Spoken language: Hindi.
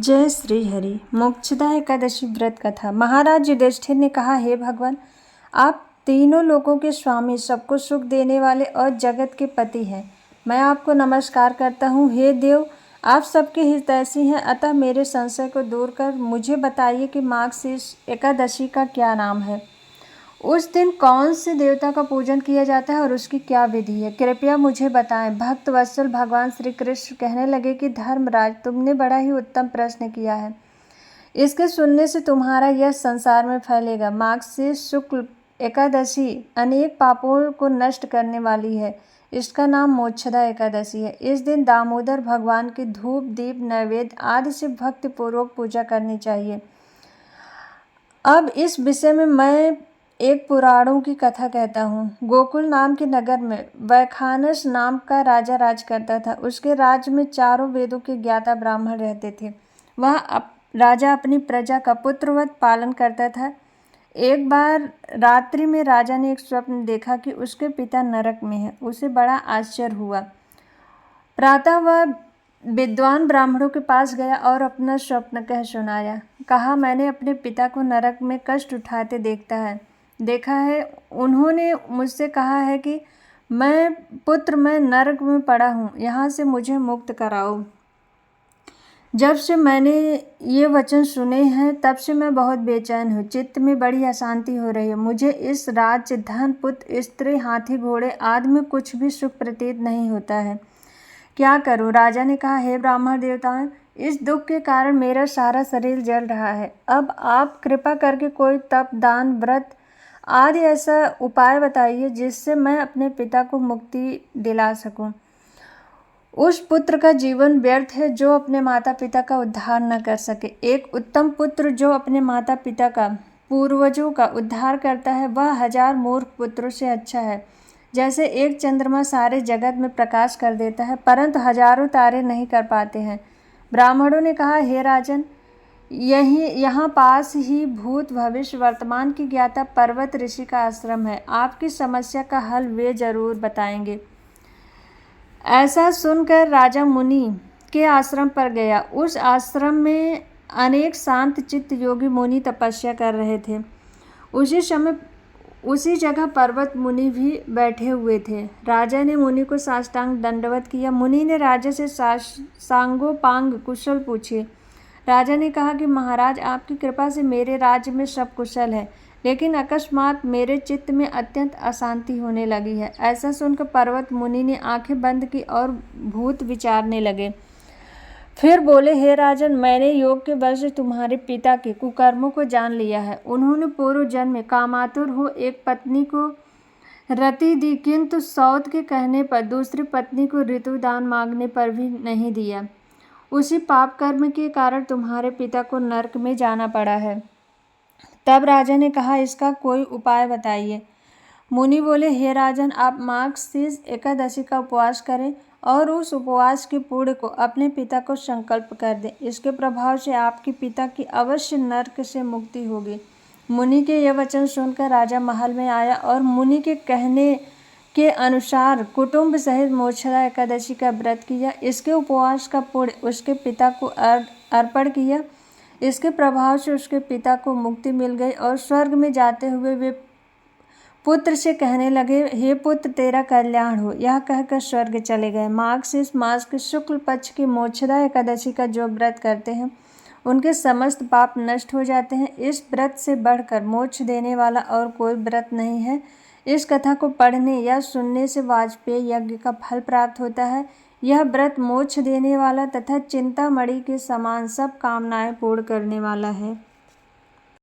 जय श्री हरि। मोक्षदा एकादशी व्रत कथा। महाराज युधिष्ठिर ने कहा, हे भगवान, आप तीनों लोगों के स्वामी, सबको सुख देने वाले और जगत के पति हैं। मैं आपको नमस्कार करता हूँ। हे देव, आप सबके हितैषी हैं, अतः मेरे संशय को दूर कर मुझे बताइए कि मार्गशीर्ष एकादशी का क्या नाम है। उस दिन कौन से देवता का पूजन किया जाता है और उसकी क्या विधि है, कृपया मुझे बताएं। भक्त वत्सल भगवान श्री कृष्ण कहने लगे कि धर्मराज, तुमने बड़ा ही उत्तम प्रश्न किया है। इसके सुनने से तुम्हारा यश संसार में फैलेगा। मार्गशीर्ष शुक्ल एकादशी अनेक पापों को नष्ट करने वाली है। इसका नाम मोक्षदा एकादशी है। इस दिन दामोदर भगवान की धूप, दीप, नैवेद्य आदि से भक्तिपूर्वक पूजा करनी चाहिए। अब इस विषय में मैं एक पुराणों की कथा कहता हूँ। गोकुल नाम के नगर में वैखानस नाम का राजा राज करता था। उसके राज्य में चारों वेदों के ज्ञाता ब्राह्मण रहते थे। वह राजा अपनी प्रजा का पुत्रवत पालन करता था। एक बार रात्रि में राजा ने एक स्वप्न देखा कि उसके पिता नरक में हैं। उसे बड़ा आश्चर्य हुआ। प्रातः वह विद्वान ब्राह्मणों के पास गया और अपना स्वप्न कह सुनाया। कहा, मैंने अपने पिता को नरक में कष्ट उठाते देखा है। उन्होंने मुझसे कहा है कि मैं नरक में पड़ा हूँ, यहाँ से मुझे मुक्त कराओ। जब से मैंने ये वचन सुने हैं तब से मैं बहुत बेचैन हूँ। चित्त में बड़ी अशांति हो रही है। मुझे इस राज्य, धन, पुत्र, स्त्री, हाथी, घोड़े आदि में कुछ भी सुख प्रतीत नहीं होता है। क्या करूं? राजा ने कहा, हे ब्राह्मण देवताओं, इस दुख के कारण मेरा सारा शरीर जल रहा है। अब आप कृपा करके कोई तप, दान, व्रत आदि ऐसा उपाय बताइए जिससे मैं अपने पिता को मुक्ति दिला सकूं। उस पुत्र का जीवन व्यर्थ है जो अपने माता पिता का उद्धार न कर सके। एक उत्तम पुत्र जो अपने माता पिता का, पूर्वजों का उद्धार करता है, वह 1000 मूर्ख पुत्रों से अच्छा है। जैसे एक चंद्रमा सारे जगत में प्रकाश कर देता है परंतु हजारों तारे नहीं कर पाते हैं। ब्राह्मणों ने कहा, हे राजन, यहाँ पास ही भूत, भविष्य, वर्तमान की ज्ञाता पर्वत ऋषि का आश्रम है। आपकी समस्या का हल वे जरूर बताएंगे। ऐसा सुनकर राजा मुनि के आश्रम पर गया। उस आश्रम में अनेक शांत चित्त योगी मुनि तपस्या कर रहे थे। उसी जगह पर्वत मुनि भी बैठे हुए थे। राजा ने मुनि को साष्टांग दंडवत किया। मुनि ने राजा से सांगोपांग कुशल पूछे। राजा ने कहा कि महाराज, आपकी कृपा से मेरे राज्य में सब कुशल है, लेकिन अकस्मात मेरे चित्त में अत्यंत अशांति होने लगी है। ऐसा सुनकर पर्वत मुनि ने आंखें बंद की और भूत विचारने लगे। फिर बोले, हे राजन, मैंने योग के बल से तुम्हारे पिता के कुकर्मों को जान लिया है। उन्होंने पूर्व जन्म में कामातुर हो एक पत्नी को रति दी, किंतु सौत के कहने पर दूसरी पत्नी को ऋतुदान मांगने पर भी नहीं दिया। उसी पाप कर्म के कारण तुम्हारे पिता को नरक में जाना पड़ा है। तब राजा ने कहा, इसका कोई उपाय बताइए। मुनि बोले, हे राजन, आप मार्गशीर्ष एकादशी का उपवास करें और उस उपवास के पुण्य को अपने पिता को संकल्प कर दें। इसके प्रभाव से आपके पिता की अवश्य नरक से मुक्ति होगी। मुनि के यह वचन सुनकर राजा महल में आया और मुनि के कहने के अनुसार कुटुंब सहित मोक्षदा एकादशी का व्रत किया। इसके उपवास का पुण्य उसके पिता को अर्पण किया। इसके प्रभाव से उसके पिता को मुक्ति मिल गई और स्वर्ग में जाते हुए वे पुत्र से कहने लगे, हे पुत्र, तेरा कल्याण हो। यह कहकर स्वर्ग चले गए। मार्गशीर्ष मास के शुक्ल पक्ष की मोक्षदा एकादशी का जो व्रत करते हैं उनके समस्त पाप नष्ट हो जाते हैं। इस व्रत से बढ़कर मोक्ष देने वाला और कोई व्रत नहीं है। इस कथा को पढ़ने या सुनने से वाजपेय यज्ञ का फल प्राप्त होता है। यह व्रत मोक्ष देने वाला तथा चिंतामणि के समान सब कामनाएं पूर्ण करने वाला है।